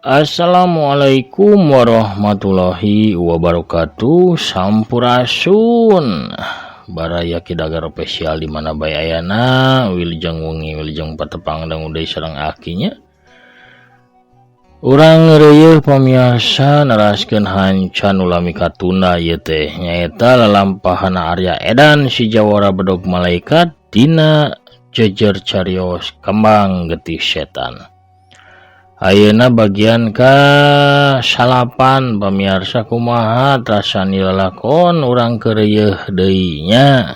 Assalamualaikum warahmatullahi wabarakatuh. Sampurasun baraya kidagar spesial di mana bae ayana wilujeng wengi wilujeng patepang dan uday sareng akinya. Urang reueuh pamiarsa naraskeun hancan ulami katuna ieu teh nyaeta lalampahana Arya Edan si Jawara Bedog Malaikat dina jejer carios Kembang Getih Setan. Ayeuna bagian ka salapan pamiarsa kumaha rasani lalakon urang keureueuh deui nya.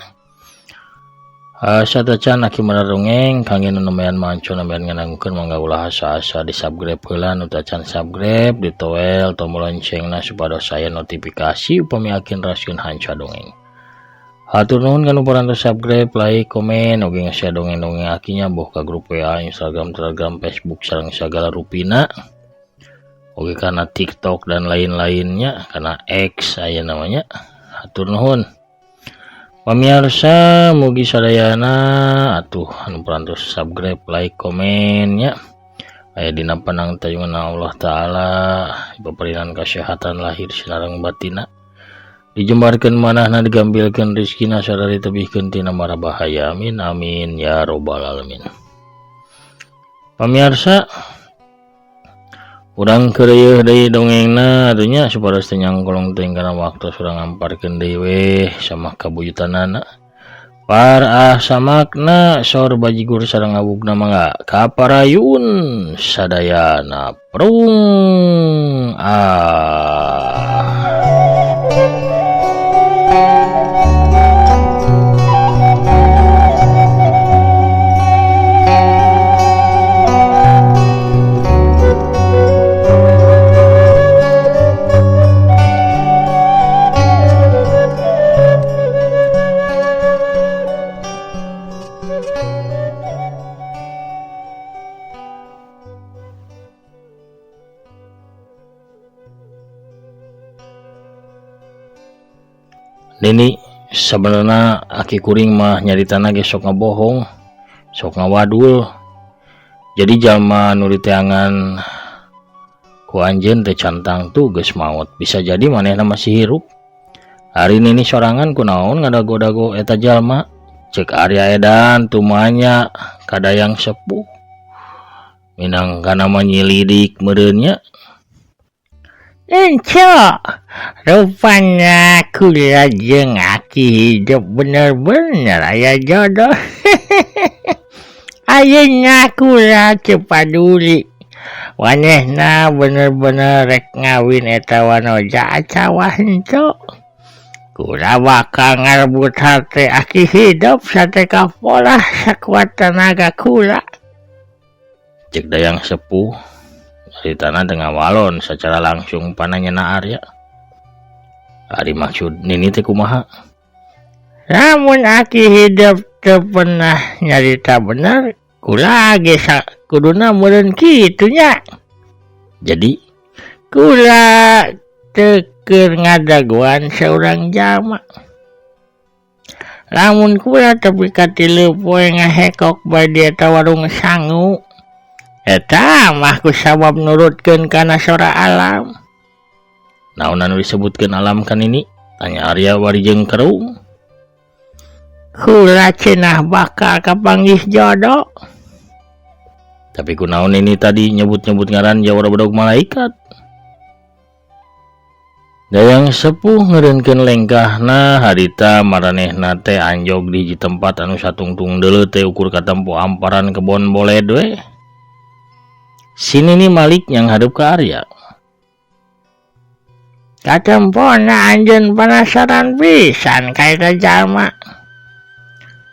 Satacan aki mararongeng kangge nu nemean manco nemean nganangkeun mangga ulah asa-asa di subscribe heula nu tacan subscribe ditoel tombol loncengna supados saya notifikasi upami akin raskeun hanca dongeng. Hatur nuhun kanu parantos subscribe, like, komen, oge nge-share dongeng-dongeng akinya boh ka grup WA, Instagram, Telegram, Facebook sareng sagala rupina. Oge kana TikTok dan lain-lainnya, kana X aya namanya. Hatur nuhun. Pamiarsa mugi sadayana atuh anu parantos subscribe, like, komen nya. Aya dina panangtayungan Allah taala dipaparinan kasehatan lahir sinareng batina. Dijembarkeun manahna digambilkeun rezekina sareng ditebihkeun tina mara bahaya amin amin ya robbal alamin. Pamiarsa urang keureueuh deui dongengna atunya supados teu nyangkolong teuing kana waktu urang ngamparkeun deui we samah kabuyutanana. Par samakna saur bajigur sareng abugna mangga kaparayun sadayana prung Nini sebenarnya aki kuring mah nyaritana ge sok ngabohong, sok ngawadul. Jadi jalma nu diteangan ku anjeun teh cantang tuh geus maot. Bisa jadi manehna masih hirup. Hari Nini sorangan kunaon ngadago-dago eta jalma. Cek Arya Edan tumanya kadayang sepuh. Minangkana manyilidik meureun nya. Enco, rupanya kula jeung aki hidup bener-bener aya jodoh. Ayeuna kula teu paduli. Wanehna bener-bener rek ngawin eta wanoja acawah henteu. Kula bakal ngarebut hate aki hidup sate kapolah sakuat tenaga kula. Cek dayang sepuh ceritana dengan walon secara langsung pananyana Arya. Ari maksud Nini teh kumaha? Namun aki hidup teu pernah nyarita bener, kula ge kuduna meureun kitu nya. Jadi kula teu keur ngadaguan saurang jalma. Lamun kula tepi ka 3 poe ngahekok bae di eta warung sangu. Eta mah kusabab nurutkeun kana sora alam. Naon anu disebutkeun alam kan ini? Tanya Arya warijeng kerung. Kula cenah bakal kapanggih jodoh. Tapi kunaon ini tadi nyebut-nyebut ngaran Jawara Bedog Malaikat? Dayang sepuh ngeureunkeun lengkahna harita maranehna teh anjog di hiji tempat anu satungtung deuleu teh ukur katempo amparan kebon boled we. Sini nih Malik yang hadap ke Arya. Katempona anjeun penasaran pisan ka eta jalma.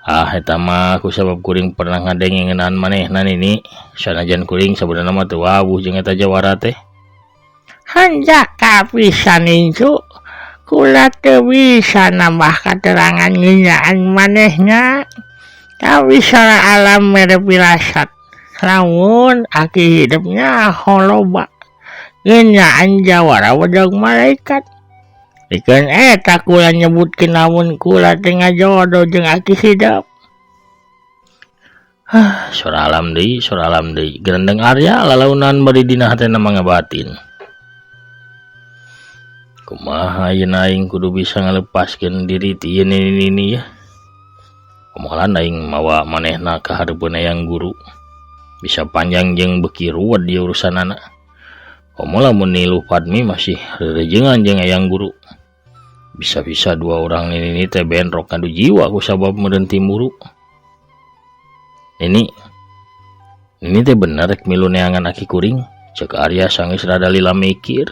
Eta mah kusabab kuring pernah ngadengengeunaan manehna Nini. Sanajan kuring sabenerna mah teu wawuh jeung eta Jawara teh. Hanjak kapisan incu. Kula teu bisa nambah katerangan ngeunaan manehna. Tapi sora alam mere pirasat. Lamun aki hidupnya holoba ngeunaan Jawara Bedog Malaikat. Dikeun eta kula nyebutkeun lamun kula teu ngajodoh jeung aki hidup. Sora alam deui gerendeng Arya lalaunan bari dina hatena mangga batin. Kumaha ayeuna aing kudu bisa ngalepaskeun diri ti ieu nini ya. Kumaha aing mawa manehna ka hareupeun Hayang Guru. Bisa panjang jeung beuki ruwet di urusanana. Komo lamun Niluh Padmi masih rerejengan jeung Hayang Guru. Bisa-bisa dua orang ini teh benrok ngadu jiwa ku sabab meureun timburu. Ini teh bener rek milu neangan aki kuring, cek Arya sanggeus rada lila mikir.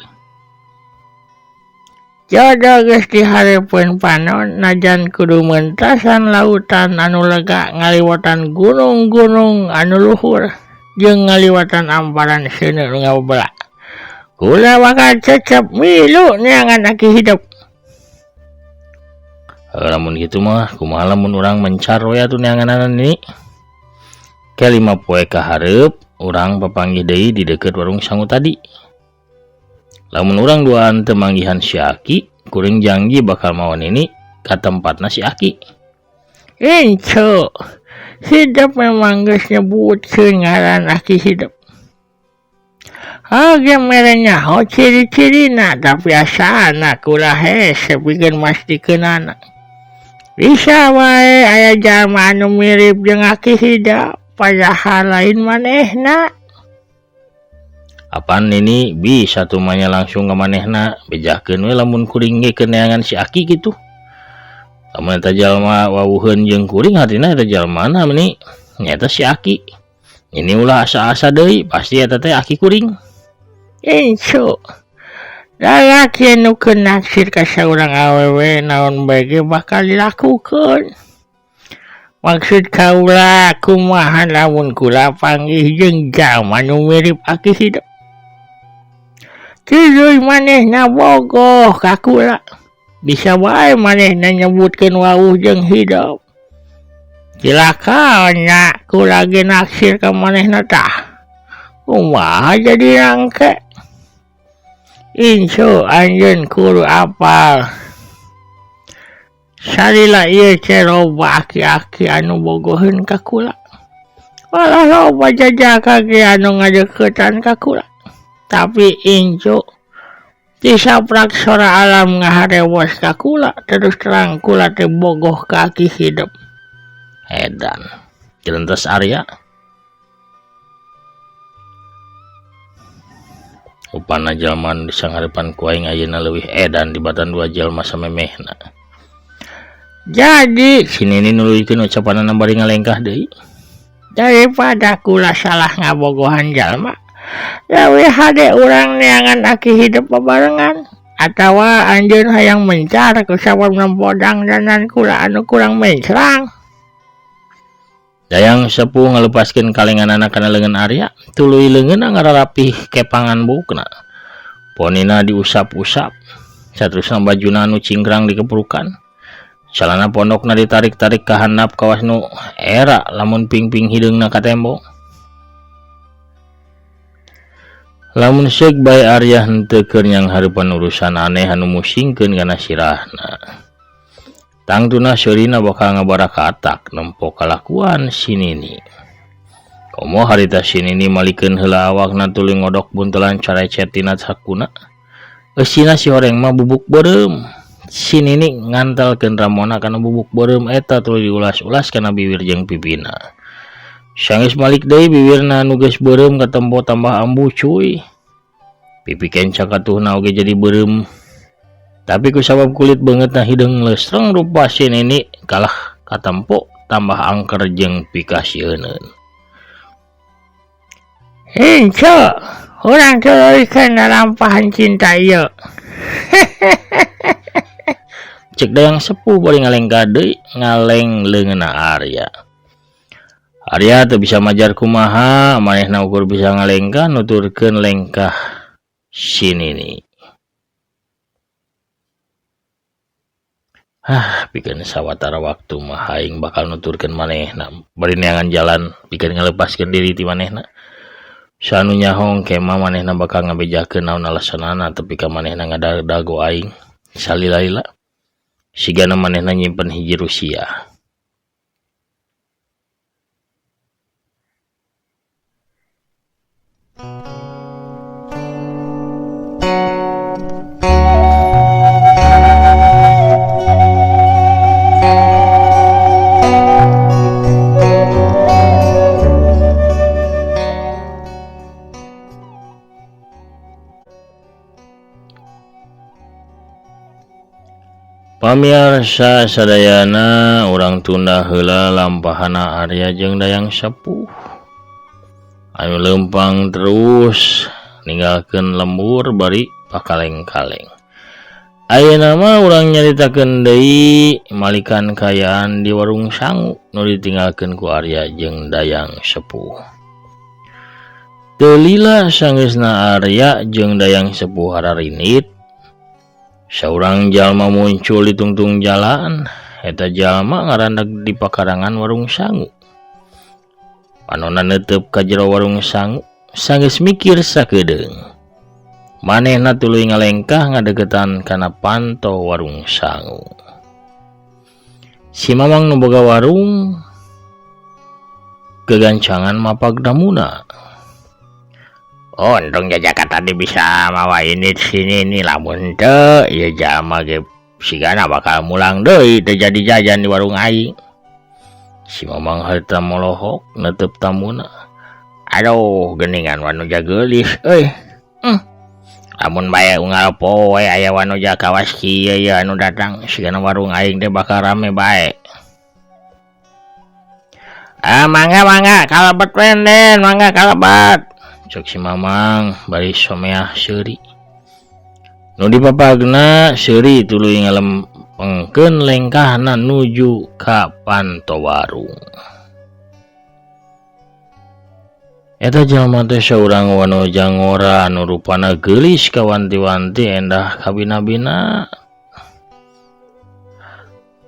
Jodoh geus dihareupeun panon najan kudu meuntasan lautan anu lega ngaliwatan gunung-gunung anu luhur jeung ngaliwatan amparan seuneu nu ngabeula. Kula bakal cecep milu neangan aki hidup. Lamun kitu mah kumaha lamun urang mencar we atuh neanganan ini. Ke 5 poe ka hareup urang papanggih deui di deukeut warung sangu tadi. Lamun urang duaan teu manggihan si Aki, kuring janji bakal mawan ini ka tempatna si Aki. Incu, hidup memang geus nyebutkeun ngaran aki hidup. Oge mere nyaho ciri-cirina tapi asana kula hese pikeun mastikeunana. Bisa wae aya jalma anu mirip jeung aki hidup, padahal lain manehna. Apaan ini bisa tuh manya langsung ke manehna bejakeun we lamun kuring ge keneangan si Aki gitu. Lamun eta jalma wawuheun jeung kuring hatina eta jalmana meni nyaeta si Aki. Ini ulah asa-asa deui pasti eta teh Aki kuring. Incu, lalaki anu keun naksir ka saurang awewe naon bae ge bakal dilakukeun. Maksud kaula kumaha lamun kula panggih jeung jalma nu mirip aki hidup. Tiluy manehna bogoh ka kula. Bisa wae manehna nyebutkeun wawuh jeung hidup. Cilakaonna kula ge naksir ka manehna tah. Kumaha jadi rangke? Incu anjeun kudu apal. Salila ieu teh loba aki-aki anu bogoheun ka kula. Walah loba jajaka ge anu ngadeuketan ka kula. Tapi incu disaprak sora alam ngaharewos ka kula, terus terang kula teh bogoh ka aki hidup. Edan jelentes Arya. Upana jalma anu disanghareupan ku aing ayeuna leuwih edan dibatan dua jalma samemehna. Jadi Sini nuluykeun ucapanana bari ngalengkah deui. daripada kula salah ngabogohan jalma, leuwih hade urang neangan aki hidup babarengan. Atawa anjeun hayang mencar ku sabab nempodang danan kula anu kurang mencrang. Dayang sepuh ngalepaskeun kalenganana kana leungeun Arya, tuluy leungeunna ngararapih kepangan bukna. Ponina diusap-usap, saterusna bajuna anu cingkrang dikeprukan. Calana pondokna ditarik-tarik ka handap kawas nu era lamun pingping hideungna ka tembok. Lamun seuk bae Arya henteu keur nyang hareupan urusan aneh anu musingkeun kana sirahna. Tangtuna seurina bakal ngabarakatak nempo kalakuan si Nini. Komo harita si Nini malikeun heula awakna tuluy ngodok buntelan carecet tina sakuna. Eusina si horeng mah bubuk beureum. Si Nini ngantelkeun Ramona kana bubuk beureum eta tuluy diulas-ulas kana bibir jeung pipina. Sanggeus malik deui bibirna anu geus beureum katempo tambah ambu cuy. Pipi kencak atuhna oge jadi beureum. Tapi ku sabab kulit beungeutna hideung lesreng rupa si Nini kalah katempo tambah angker jeung pikasieun. Incu, urang tuluikeun lalampahan cinta ieu. Cek dayang sepuh bari ngalengkah deui ngaleng leungeunna Arya. Arya teu bisa majar kumaha manehna ukur bisa ngalengkah nuturkeun lengkah si Nini. Pikeun sawatara waktu mah aing bakal nuturkeun manehna bari neangan jalan pikeun ngalepaskeun diri ti manehna. Sanu nyahong kemah manehna bakal ngabejakeun naon alasanana tepi ka manehna ngadago aing. Salila-lila sigana manehna nyimpen hiji Rusia. Pamirsa sadayana, urang tunda heula lampahana Arya jeung Dayang Sepuh anu lempang terus ninggalkeun lembur bari pakaleng-kaleng. Ayeuna mah urang nyaritakeun deui malikan kayaan di warung sangu nu ditinggalkeun ku Arya jeung Dayang Sepuh. Teu lila sanggeusna Arya jeung Dayang Sepuh hararinit, saurang jalma muncul di tungtung jalan. Eta jalma ngarandag di pakarangan warung sangu. Panonna neuteup ka jero warung sangu, sanggeus mikir sakedeung. Manehna tuluy ngalengkah ngadegetan kana panto warung sangu. Si mamang nu boga warung kegancangan mapag damuna. Oh, untung jajaka tadi bisa mawa ini sini nih, lamun teu ieu jalma ge sigana bakal mulang deui teu jadi jajan di warung aing. Si mamang harita molohok neuteub tamuna. Aduh, geuningan wanoja geulis euy. Lamun bae unggal poe aya wanoja kawas kieu ya anu datang, sigana warung aing teh bakal rame bae. Mangga kalebet wenden, mangga kalebet. Cok si mamang bari someah seuri. Nu dipapagna seuri tuluy ngalempengkeun lengkahna nuju ka panto warung. Eta jalma teh saurang wanoja ngora anu rupana geulis kawanti-wanti endah kabina-bina.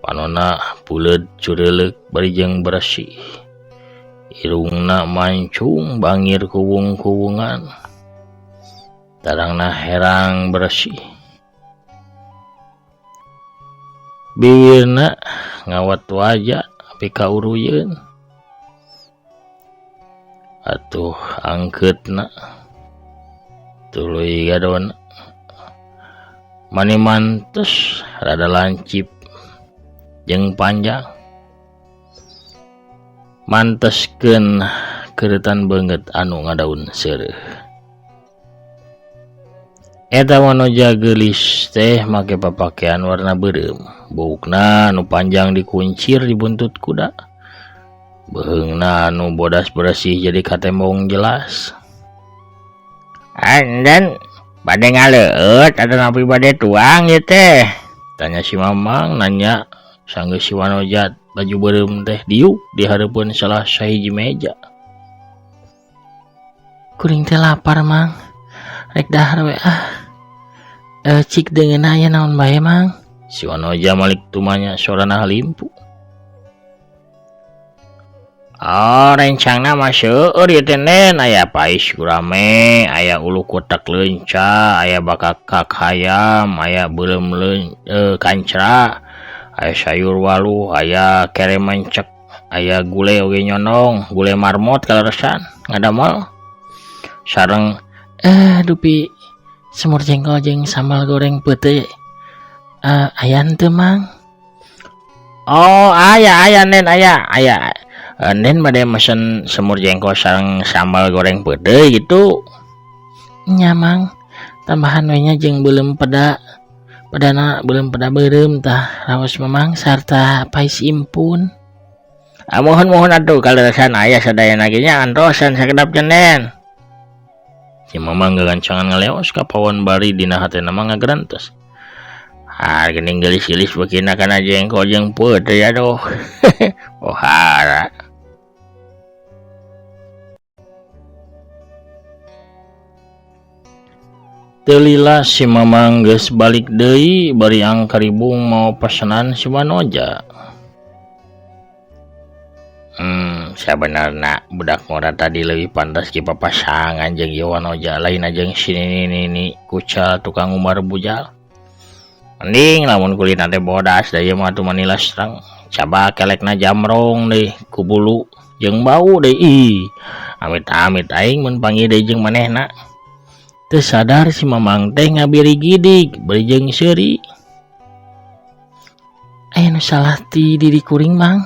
Panonna puleud cureleuk bari jeung bersih. Irungna mancung bangir kuwung-kuwungan, tarangna herang bersih. Bibirna ngawat wajah api kauruyeun. Atuh angkeutna tuluy gadona. Mani mantes rada lancip jeung panjang. Manteskeun keuretan beungeut anu ngadaun seureuh. Eta wanoja geulis teh make papakean warna beureum, buukna anu panjang dikuncir di buntut kuda, beheungna anu bodas bersih jadi katembong jelas. Dan bade ngaleueut ada napi bade tuang ieu teh? Tanya si mamang nanya sanggeus si wanoja baju beureum teh diuk di hareupeun salah sahiji meja. Kuring teh lapar mang, rek dahar we ah. Cik deungeun aya naon bae mang? Si wanoja malik tumanya sorana halimpu. Oh, rencangna mah seueur ieu teh nen, aya pais gurame, aya ulu kotak leunca, aya bakakak hayam, aya beureum kancra. Aya sayur waluh, aya kere mencek, aya gule oge nyonong, gule marmot kaleresan, ngadamel. Sareng dupi semur jengkol jeung sambal goreng peuteuy. Aya henteu mang? Oh, aya nen aya. Nen bade mesen semur jengkol sareng sambal goreng peuteuy gitu. Nya mang, tambahan we nya jeung beuleum peda. Padana belum pada beureum tah raos mamang sarta pais impun. Mohon atuh kaleresan aya sadayana ge nya antosan sakedap nen. Si mamang gagancangan ngaleos ka pawon bari dina hatena mah ngagrantos. Geuning geulis-geulis beukina kana jengkol jeung peuteuy aduh. Ohara. Teu lila si mamang geus balik deui bari angkaribung mau pesenan si wanoja. Sabenerna budak ngora tadi leuwih pantas ki papasangan jeung ieu wanoja lain jeung si nini kucal tukang umar bujal. Mending lamun kulitna teh bodas da ieu mah atuh manila serang. Coba kelekna jamrong deui ku bulu jeung bau deui. Amit-amit aing mun panggil deui jeung manehna. Teu sadar si Mamang teh ngabiri gidig beri jeung seuri. Aya nu salah ti diri kuring Mang?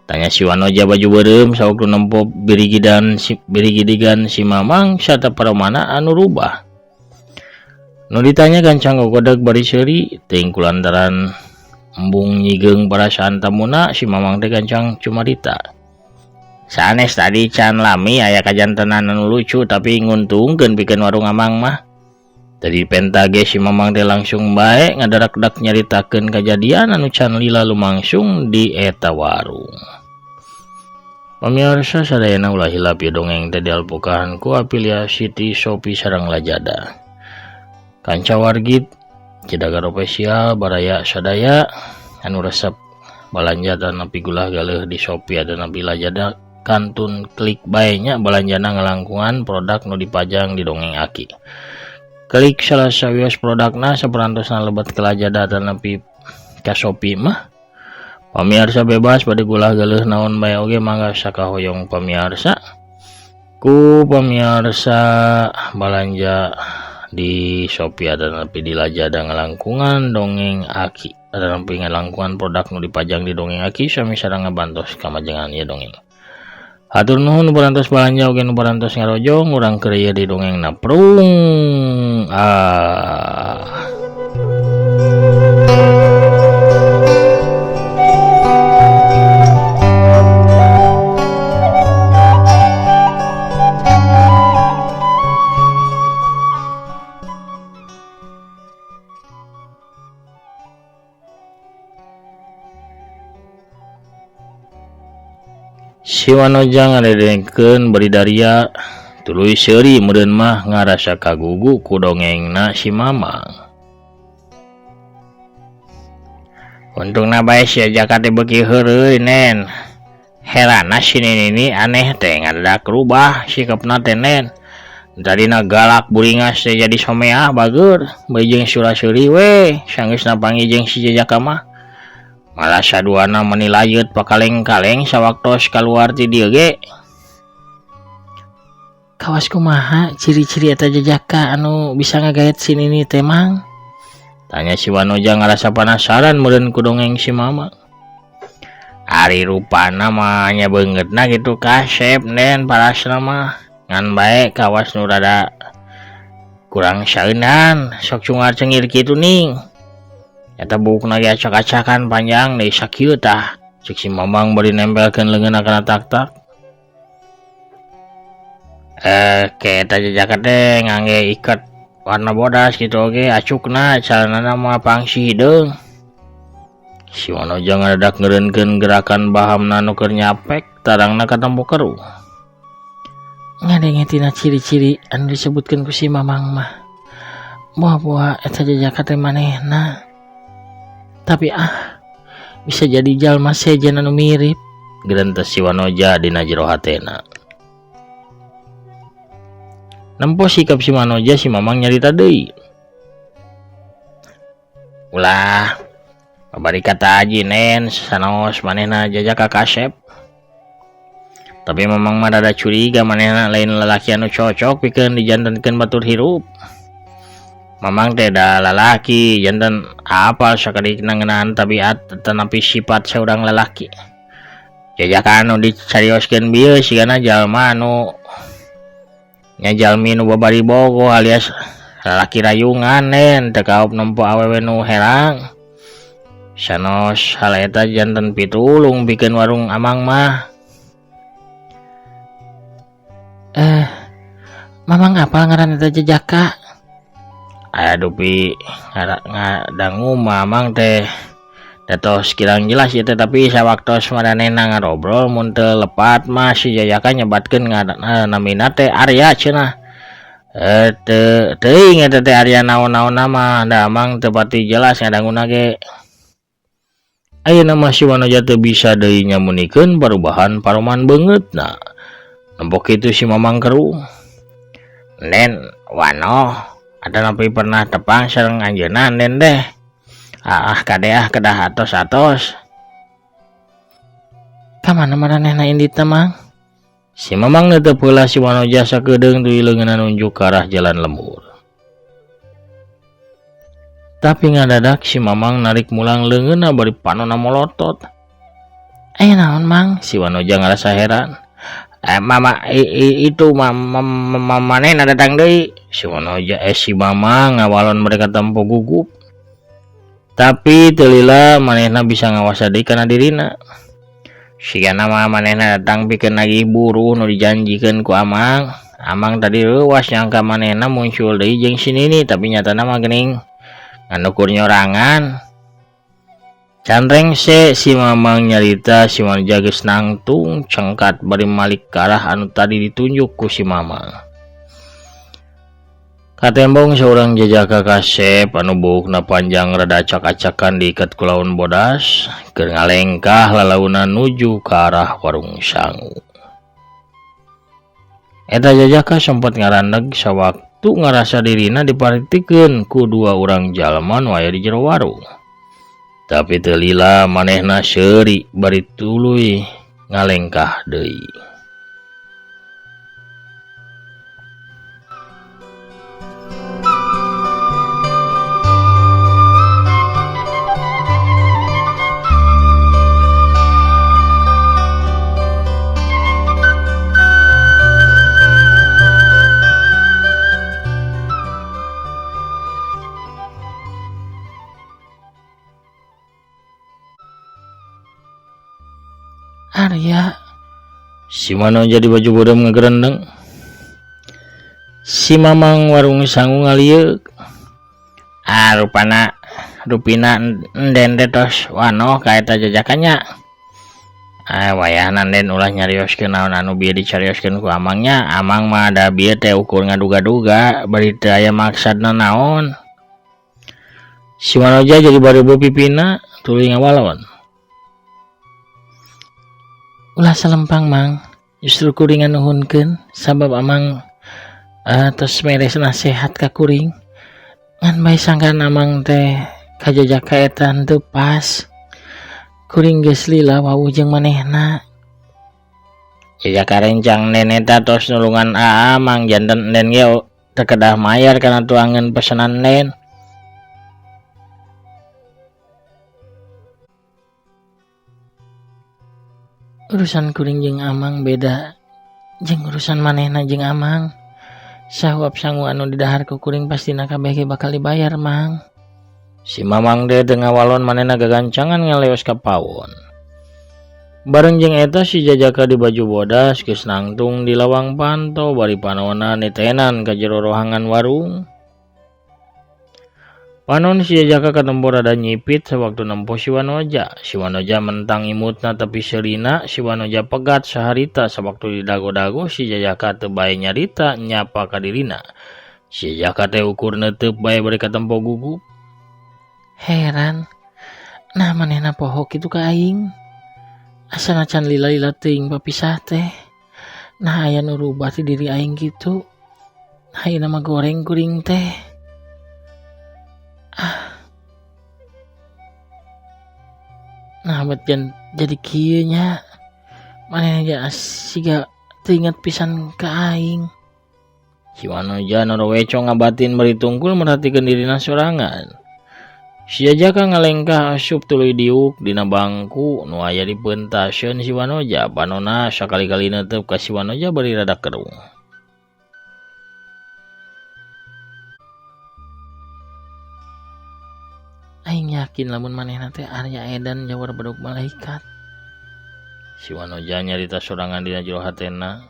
Tanya si Wanoja baju beureum sauk nu nempo birigidigan si Mamang sarta paramana anu rubah. Nu ditanya gancang gogodeg bari seuri teuing kulantaran embung nyigeung perasaan tamuna si Mamang teh gancang cumarita. Sanes tadi can lami aya kajantenan anu lucu tapi nguntungkeun pikeun warung Amang mah. Tadi pentage si Mamang teh langsung bae ngadarak-dak nyaritakeun kajadian anu can lila lumangsung di eta warung. Pamirsa sadayana ulah hilap ieu dongeng teh dialpukahan ku afiliasi ti Shopee sareng Lazada. Kanca wargit Cidagar Official baraya sadaya anu resep balanja dan nepi gulah galeuh di Shopee ada nepi Lazada kantun klik bae nya balanjana ngalangkungan produk nu dipajang di dongeng Aki. Klik salah sawios produkna saperantosna lebet ke Lazada dan nepi ka Shopee mah. Pamirsa bebas pada gulah galeuh naon bae oge mangga sakahoyong pamirsa. Ku pamirsa balanja di Shopee ada nepi di Lazada ngalangkungan dongeng Aki. Ada nepi ngalangkungan produk nu dipajang di dongeng Aki sami sareng ngabantos kamajengan ieu dongeng. Hatur nuhun nu parantos balanja oge nu parantos ngarojong urang keur ieu di dongengna prung. Si Wanoja ngadedenkeun beridaria tuluy seuri meureun mah ngarasa kagugu ku dongengna si Mamang. Untungna bae si Jaka teh beuki heureuy nen. Herana si Nini aneh teh ngadadak rubah sikepna teh nen. Tadina galak buringas teh jadi someah bageur bae jeung sura-seuri we sanggeusna panggih jeung si Jaka mah. Malah saduana meuni layeut pakaleng-kaleng sawaktos kaluar ti dieu ge. Kawas kumaha ciri-ciri eta Jaka anu bisa ngagaet si Nini teh Mang? Tanya si Wanoja ngarasa penasaran meureun ku dongeng si Mama. Ari rupana mah nya beungeutna kitu kasep nen parasna mah ngan bae kawas nu rada kurang saeunan sok cungar cengir kitu ning. Eta bukna ge acak-acakan panjang deui sakieu tah cek si Mamang bari nempelkeun leungeunna kana tak-tak. Ke eta Jaka teh ngangge iket warna bodas kitu oge acukna calanana mah pangsi hideung. Si Wanoja ngadadak ngeureunkeun gerakan bahamna nu keur nyapek tarangna katempo keru. Ngadengetina ciri-ciri anu disebutkeun ku si Mamang mah. Moal-moal eta Jaka teh manehna. Tapi bisa jadi jalma sejen anu mirip, gerentes si Wanoja dina jero hatena. Nempo sikap si Wanoja si Mamang nyarita deui. Ulah babari kata aji nen sanaos manehna Jaka kasep. Tapi Mamang mah rada curiga manehna lain lalaki anu cocok pikeun dijantenkeun batur hirup. Mamang teh da lalaki janten apa sakadikna ngeunaan tabiat tetapi sifat saurang lalaki. Jaka anu dicarioskeun bieu sigana jalma anu nya jalmi nu babari bogo alias lalaki rayungan nen teu kaop nempo awewe nu herang. Sanos hal eta janten pitulung pikeun warung Amang mah. Mamang apal ngaran eta Jaka? Aduh pi ngadangu Mamang teh datos kirang jelas ieu teh tapi sawaktos maranehna ngarobrol mun teu lepat mah si Jaka nyebatkeun ngaranna namina teh Arya cenah. Teuing eta teh Arya naon-naonna mah da Amang teu pati jelas ngadanguna ge. Ayeuna mah si Wanoja teu bisa deui nyamunikeun parubahan paroman beungeutna. Nempo kitu si Mamang keru. Nen Wano ada napi pernah tepang sareng anjeunna nen deh. Kadeah kedah atos-atos. Ka mana maranehna inditna Mang? Si Mamang netep heula si Wanoja sakedeung tuluy leungeunna nunjuk ke arah jalan lembur. Tapi ngadadak si Mamang narik mulang leungeunna bari panonna molotot. Naon Mang? Si Wanoja ngarasa heran. Mama itu manehna datang deui. Si Wanoja si Mamang ngawalon mereka tempo gugup. Tapi teu lila manehna bisa ngawasa deui kana dirina. Sigana mah manehna datang pikeun nagih buruh nu dijanjikeun ku Amang. Amang tadi leuwas nyangka manehna muncul deui jeung si Nini, tapi nyatana mah geuning nganukur nyorangan. Canreng si Mamang nyarita si Wanoja geus nangtung cengkat bari malik ke arah anu tadi ditunjuk ku si Mamang. Katembong seorang jajaka kasep anu buukna panjang rada acak-acakan diikat ku laun bodas keur ngalengkah lalaunan nuju ke arah warung sangu. Eta jajaka sempat ngarandeg sawaktu ngarasa dirina diparitikeun ku dua urang jalma nu aya di jero warung. Tapi teu lila manehna seuri bari tuluy ngalengkah deui. Arya, si Wanoja di baju bodem ngegerendeng. Si Mamang warung sangu ngalieuk. Rupina enden tos wanoh ka eta jajakannya. Wayahna enden ulah nyarioskeun naon anu bieu dicarioskeun ku Amangnya. Amang mah da bieu teh ukur ngaduga-duga bari teu aya maksudna naon. Si Wanoja jadi bareubeuk pipina tuluy ngawalon. Ulah salempang Mang, justru kuring nuhunkeun sabab Amang tos meres nasehat ka kuring. Ngan bae sangkan Amang teh ka jajaka eta henteu pas. Kuring geus lila wawuh jeung manehna. Jajaka rencang nen eta tos nulungan Amang janten nen ge teu kedah mayar kana tuangeun pesanan nen. Urusan kuring jeung Amang beda jeung urusan manehna jeung Amang. Sahuap sangu anu didahar ku kuring pastina kabeh ge bakal dibayar Mang. Si Mamang teh teu ngawalon manehna gagancangan ngaleos ka pawon. Bareng jeung eta si jajaka di baju bodas geus nangtung di lawang panto bari panonna nitenan ka jero rohangan warung. Panon si jajaka katempo rada nyipit sewaktu nempo si Wanoja. Si Wanoja mentang imutna tapi serina si Wanoja pegat saharita sewaktu didago-dago si jajaka teu bae nyarita nyapa ka dirina. Si jajaka teh ukur neuteuk bae bari katempo gugup. Heran, nah manehna poho kitu ka aing. Asana can lila-lila teuing papisah teh. Nah aya nu rubah ti diri aing kitu. Nah ieu mah goreng kuring teh. Nah bet jadi kieu nya. Manehna siga teu inget pisan ka aing. Si Wanoja noroweco ngabatin bari tungkul merhatikeun dirina sorangan. Si jajaka ngalengkah asup tuluy diuk dina bangku nu aya di peuntasieun si Wanoja. Panonna sakali-kali neuteup ka si Wanoja bari rada kerung. Aing yakin lamun manehna teh Arya edan jawar bedog malaikat. Si Wanoja nyarita sorangan dina jero hatena.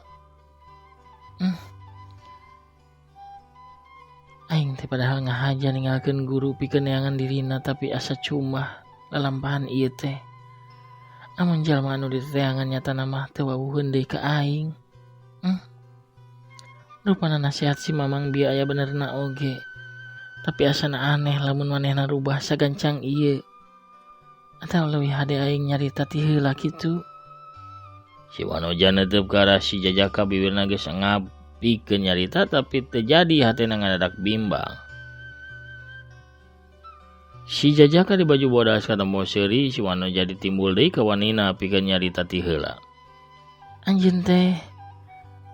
Aing teh padahal ngahaja ninggalkeun guru pikeun neangan dirina tapi asa cumah lalampahan ieu teh. Amun jalma anu diteangan nyatana mah teu wawuheun deui ka aing. Rupana nasihat si Mamang bieu aya benerna oge. Tapi asana aneh lamun manehna rubah sagancang ieu. Atawa leuwih hade aing nyarita ti heula kitu. Si Wanoja neuteub ka arah si jajaka bibirna geus ngapikeun nyarita tapi teu jadi hatena ngadadak bimbang. Si jajaka di baju bodas katempo seuri si Wanoja ditimbul deui ka wanina pikeun nyarita ti heula. Anjeun teh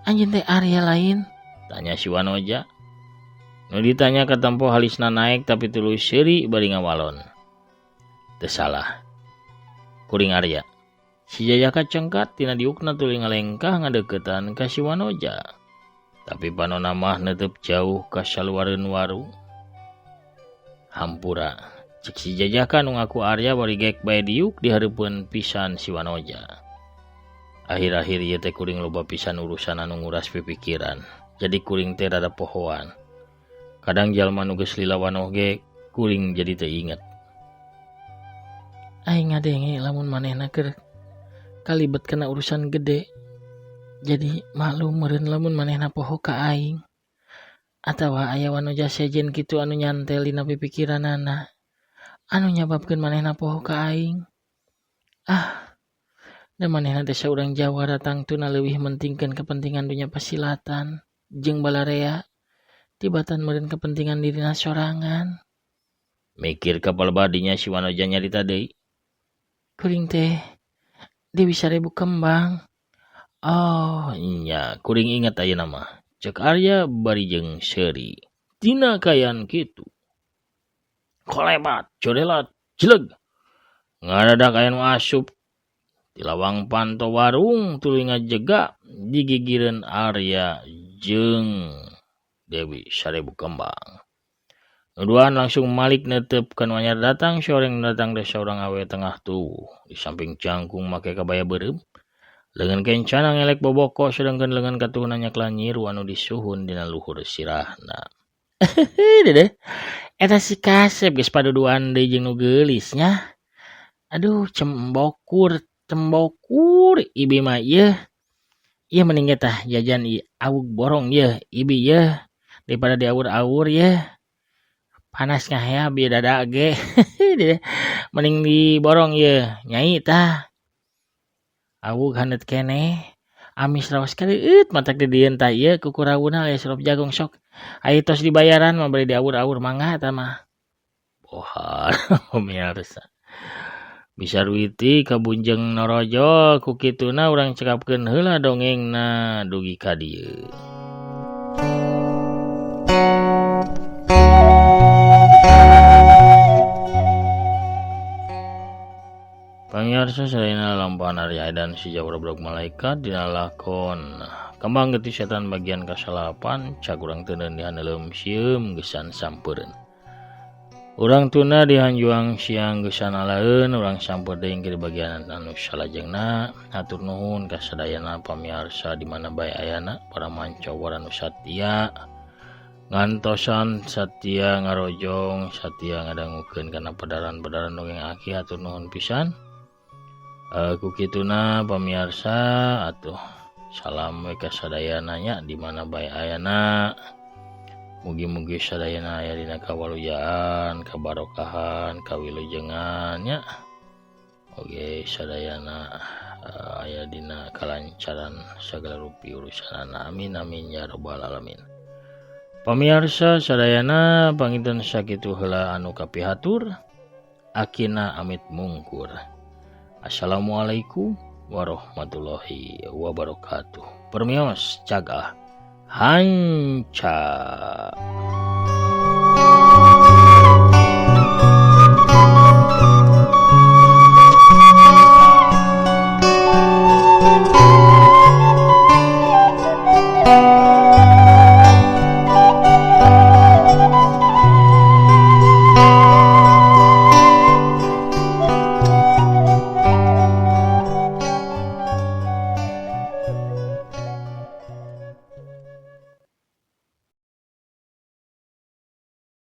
Anjeun teh Arya lain? Tanya si Wanoja. Nu ditanya katempo halisna naik tapi tuluy seuri bari ngawalon. Teu salah. Kuring Arya. Si Jajaka cengkat tina diukna tuluy ngalengkah ngadeukeutan ka si Wanoja. Tapi panonna mah neuteup jauh ka saluareun warung. Hampura. Cek si Jajaka nu ngaku Arya bari gek bae diuk di hareupeun pisan si Wanoja. Akhir-akhir ieu teh kuring loba pisan urusan anu nguras pipikiran. Jadi kuring teh rada pohoan. Kadang jalma nu geus lila wanoh ge kuring jadi teu inget. Aing ngadenge lamun manehna keur kalibet kana urusan gede. Jadi malu meureun lamun manehna poho ka aing. Atawa aya Wanoja sejen kitu anu nyantel dina pipikiranana. Anu nyababkeun manehna poho ka aing. Da manehna teh saurang Jawa ratangtuna leuwih mentingkeun kepentingan dunya pasilatan jeung balarea tibatan meureun kepentingan dirina sorangan. Mikir kapal badinya si Wanoja nyarita deui. Kuring teh Dewi Sarebu Kembang. Oh nya kuring inget ayeuna mah. Cek Arya bari jeung seuri. Tina kayan kitu. Kolebat, corelat, jeleg. Ngadadak aya nu asup di lawang panto warung tuluy ngajega digigireun Arya jeung Dewi Sarebu Kembang. Nuduhan langsung malik neuteup kan wanyar datang soreng datang da saurang awe tengah tubuh. Di samping cangkung make kabaya beureum. Leungeun kencana ngelek boboko sedengkeun leungeun katuhna nyakla nyiru anu disuhun dina luhur sirahna. Dede. Eta si Kasep geus paduduan deui jeung nu geulis nya. Aduh cembokur ibi mah ieu. Ieu mending tah jajan awug borong ieu ibi ieu daripada diawur-awur ieu. Panas ngahea bi dada ge. Mending diborong ieu nyai tah. Awug handet keneh. Amis raos kaleueut matak di dieun tah ieu ku kurawuna aya sirup jagung sok. Aya tos dibayaran mah bari diawur-awur mangga eta mah. Bohan pemirsa. Bisa ruiti kabunjeng norojo ku kituna urang cekapkeun heula dongengna dugi ka dieu. Pangiarsa sadayana lampahan Arya dan si Jawa-Brok malaikat dina lakon Kembang Getih Setan bagian ka-8 cak urang teuneun dihaneuleum sieum geusan sampeureun. Urang tuna dihanjuang siang geusan alaeun urang sampeur deui ke bagian anu salajengna. Hatur nuhun ka sadayana pamiarsa di mana bae ayana para mancower anu satia ngantosan satia ngarojong satia ngadangukeun kana pedaran-pedaran dongeng aki. Hatur nuhun pisan. Ku kituna pamiarsa atuh salam we ka sadayana nya di mana bae ayana. Mugi-mugi sadayana aya dina kawalujaan, kabarokahan, kawilujengan nya. Oge sadayana aya dina kalancaran sagala rupi urusanana. Amin amin ya rabbal alamin. Pamirsa sadayana panginten sakitu heula anu kapihatur. Akina amit mungkur. Assalamualaikum warahmatullahi wabarakatuh. Permios cagah hanca.